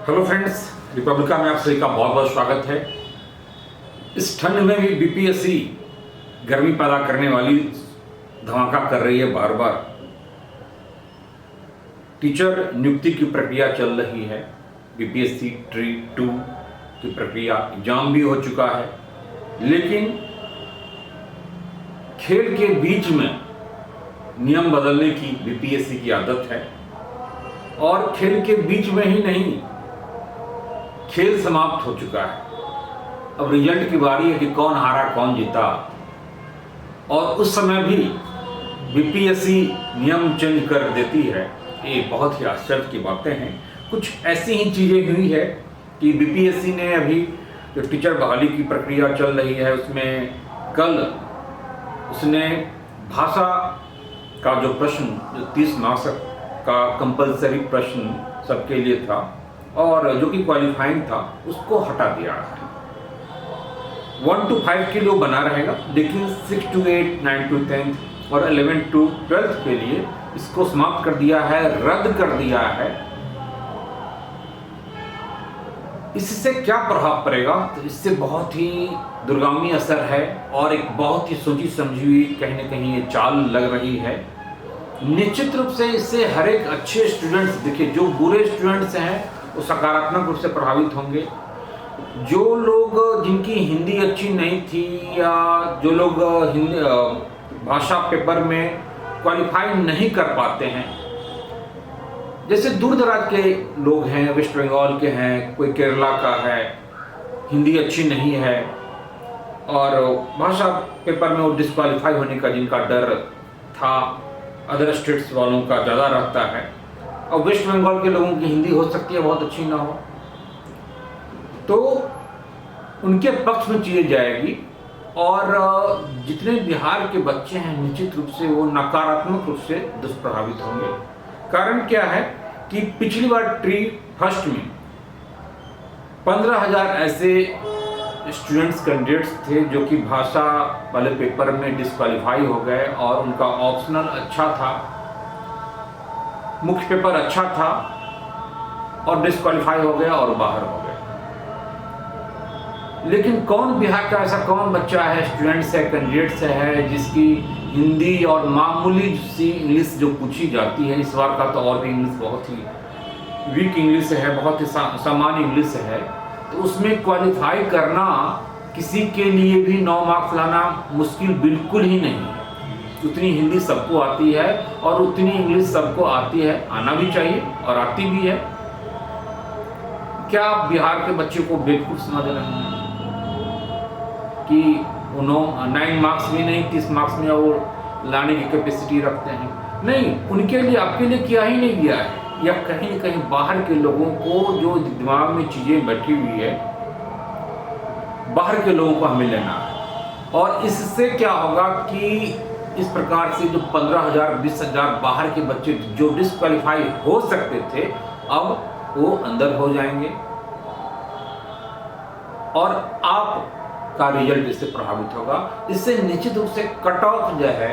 Hello friends, Republica में आप सभी का बहुत बहुत स्वागत है। इस ठंड में भी बीपीएससी गर्मी पैदा करने वाली धमाका कर रही है। बार बार टीचर नियुक्ति की प्रक्रिया चल रही है। बीपीएससी ट्री 2 की प्रक्रिया, एग्जाम भी हो चुका है, लेकिन खेल के बीच में नियम बदलने की बीपीएससी की आदत है। और खेल के बीच में ही नहीं, खेल समाप्त हो चुका है। अब रिजल्ट की बारी है कि कौन हारा कौन जीता। और उस समय भी बीपीएससी नियम चेंज कर देती है। ये बहुत ही आश्चर्य की बातें हैं। कुछ ऐसी ही चीज़ें हुई है कि बीपीएससी ने अभी जो टीचर बहाली की प्रक्रिया चल रही है उसमें कल उसने भाषा का जो प्रश्न, जो 30 मार्क्स का कंपलसरी प्रश्न सबके लिए था और जो कि क्वालिफाइंग था, उसको हटा दिया है। 1 to 5 के लिए बना रहेगा, लेकिन 6 to 8, 9 to 10 और 11 to 12 के लिए इसको समाप्त कर दिया है, रद्द कर दिया है। इससे क्या प्रभाव पड़ेगा? तो इससे बहुत ही दूरगामी असर है और एक बहुत ही सोची समझी हुई कहीं ना कहीं ये चाल लग रही है। निश्चित रूप से इससे हर एक अच्छे स्टूडेंट्स, देखिए जो बुरे स्टूडेंट्स हैं वो सकारात्मक रूप से प्रभावित होंगे। जो लोग जिनकी हिंदी अच्छी नहीं थी या जो लोग हिंदी भाषा पेपर में क्वालिफाई नहीं कर पाते हैं, जैसे दूर दराज के लोग हैं, वेस्ट बंगाल के हैं, कोई केरला का है, हिंदी अच्छी नहीं है और भाषा पेपर में वो डिस्क्वालीफाई होने का जिनका डर था, अदर स्टेट्स वालों का ज़्यादा रहता है। और वेस्ट बंगाल के लोगों की हिंदी हो सकती है बहुत अच्छी ना हो, तो उनके पक्ष में चीज़ें जाएगी। और जितने बिहार के बच्चे हैं निश्चित रूप से वो नकारात्मक रूप से दुष्प्रभावित होंगे। कारण क्या है कि पिछली बार ट्री फर्स्ट में 15,000 ऐसे स्टूडेंट्स कैंडिडेट्स थे जो कि भाषा वाले पेपर में डिस्क्वालीफाई हो गए और उनका ऑप्शनल अच्छा था, मुख्य पेपर अच्छा था और डिस्क्वालीफाई हो गया और बाहर हो गए। लेकिन कौन बिहार का ऐसा कौन बच्चा है, स्टूडेंट्स है, कैंडिडेट्स है जिसकी हिंदी और मामूली सी इंग्लिश जो पूछी जाती है, इस बार का तो और भी इंग्लिश बहुत ही वीक इंग्लिश है, बहुत ही सामान्य इंग्लिश है, तो उसमें क्वालिफाई करना किसी के लिए भी 9 मार्क्स लाना मुश्किल बिल्कुल ही नहीं है। उतनी हिंदी सबको आती है और उतनी इंग्लिश सबको आती है, आना भी चाहिए और आती भी है। क्या आप बिहार के बच्चे को बेवकूफ समझ रहे हैं कि 9 मार्क्स भी नहीं 30 मार्क्स में वो लाने की कैपेसिटी रखते हैं? नहीं, उनके लिए आपके लिए किया ही नहीं गया है, या कहीं न कहीं बाहर के लोगों को जो दिमाग में चीज़ें बैठी हुई है, बाहर के लोगों को हमें लेना है। और इससे क्या होगा कि इस प्रकार से जो 15,000 20,000 बाहर के बच्चे जो डिस्क्वालीफाई हो सकते थे, अब वो अंदर हो जाएंगे और आपका रिजल्ट इससे प्रभावित होगा। इससे निश्चित रूप से कट ऑफ जो है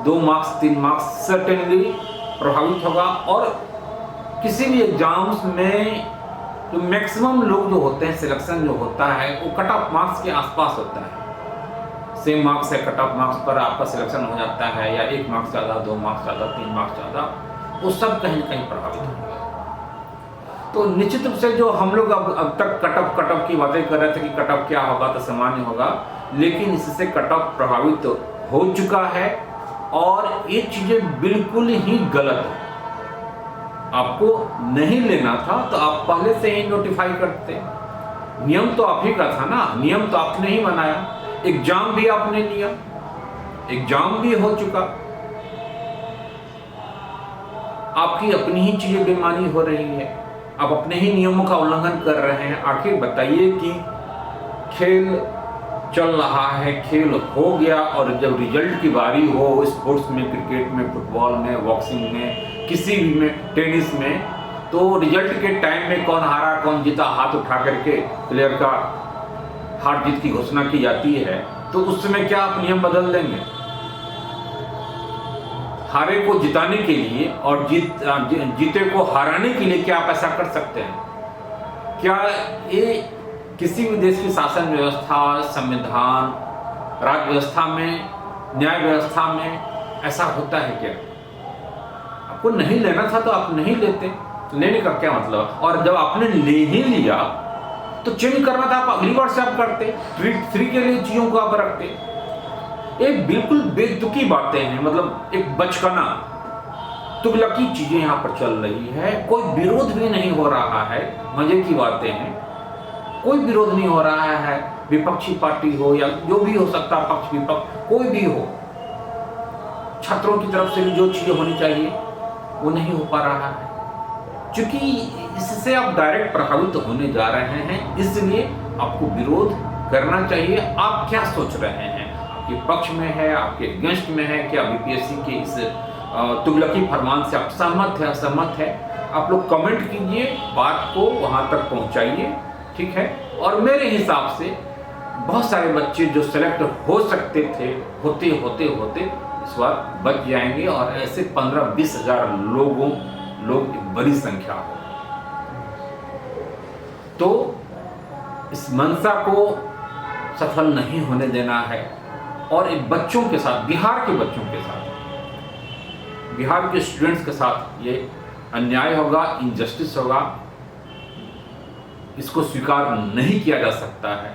2 मार्क्स 3 मार्क्स सर्टेनली प्रभावित होगा। और किसी भी एग्जाम्स में जो मैक्सिमम लोग जो होते हैं, सिलेक्शन जो होता है वो कट ऑफ मार्क्स के आसपास होता है। सेम मार्क्स है, कट ऑफ मार्क्स पर आपका सिलेक्शन हो जाता है, या 1 मार्क्स ज़्यादा, 2 मार्क्स ज़्यादा, 3 मार्क्स ज़्यादा, वो सब कहीं ना कहीं प्रभावित होंगे। तो निश्चित रूप से जो हम लोग अब तक कट ऑफ की बातें कर रहे थे कि कट ऑफ क्या होगा तो सामान्य होगा, लेकिन इससे कट ऑफ प्रभावित हो चुका है और ये चीज़ें बिल्कुल ही गलत है। आपको नहीं लेना था तो आप पहले से ही नोटिफाई करते। नियम तो आप ही का था ना, नियम तो आपने ही बनाया, एग्जाम भी आपने लिया, एग्जाम भी हो चुका, आपकी अपनी ही चीजें बेईमानी हो रही है, आप अपने ही नियमों का उल्लंघन कर रहे हैं। आखिर बताइए कि खेल चल रहा है, खेल हो गया और जब रिजल्ट की बारी हो स्पोर्ट्स में, क्रिकेट में, फुटबॉल में, बॉक्सिंग में, किसी भी में, टेनिस में, तो रिजल्ट के टाइम में कौन हारा कौन जीता हाथ उठा करके प्लेयर का हार जीत की घोषणा की जाती है, तो उस समय क्या आप नियम बदल देंगे? हारे को जिताने के लिए और जीते को हराने के लिए क्या आप ऐसा कर सकते हैं? क्या ये किसी भी देश की शासन व्यवस्था, संविधान, राज्य व्यवस्था में, न्याय व्यवस्था में ऐसा होता है क्या? आपको नहीं लेना था तो आप नहीं लेते, लेने का क्या मतलब? और जब आपने ले ही लिया तो चेंज करना था, आप अगली बार से आप करते, फ्री के लिए चीजों को आप रखते। ये बिल्कुल बेतुकी बातें हैं, मतलब एक बचकाना तुगलकी चीजें यहाँ पर चल रही है। कोई विरोध भी नहीं हो रहा है, मजे की बातें हैं, कोई विरोध नहीं हो रहा है। विपक्षी पार्टी हो या जो भी हो सकता, पक्ष विपक्ष कोई भी हो, छात्रों की तरफ से भी जो चीजें होनी चाहिए वो नहीं हो पा रहा है, क्योंकि इससे आप डायरेक्ट प्रभावित होने जा रहे हैं। इसलिए आपको विरोध करना चाहिए। आप क्या सोच रहे हैं? आपके पक्ष में है, आपके अगेंस्ट में है? क्या बीपीएससी के इस तुगलकी फरमान से आप सहमत है, असहमत है? आप लोग कमेंट कीजिए, बात को वहां तक पहुंचाइए, ठीक है। और मेरे हिसाब से बहुत सारे बच्चे जो सेलेक्ट हो सकते थे, होते होते होते इस बार बच जाएंगे, और ऐसे 15-20 हजार लोग एक बड़ी संख्या हो। तो इस मंशा को सफल नहीं होने देना है। और इन बच्चों के साथ, बिहार के बच्चों के साथ, बिहार के स्टूडेंट्स के साथ ये अन्याय होगा, इनजस्टिस होगा। इसको स्वीकार नहीं किया जा सकता है।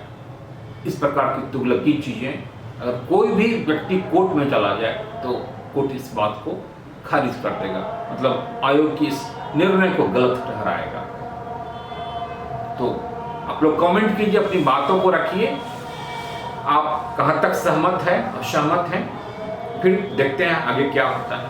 इस प्रकार की तुगलकी चीजें, अगर कोई भी व्यक्ति कोर्ट में चला जाए तो कोर्ट इस बात को खारिज कर देगा, मतलब आयोग की इस निर्णय को गलत ठहराएगा। तो आप लोग कमेंट कीजिए, अपनी बातों को रखिए, आप कहाँ तक सहमत है, असहमत हैं, फिर देखते हैं आगे क्या होता है।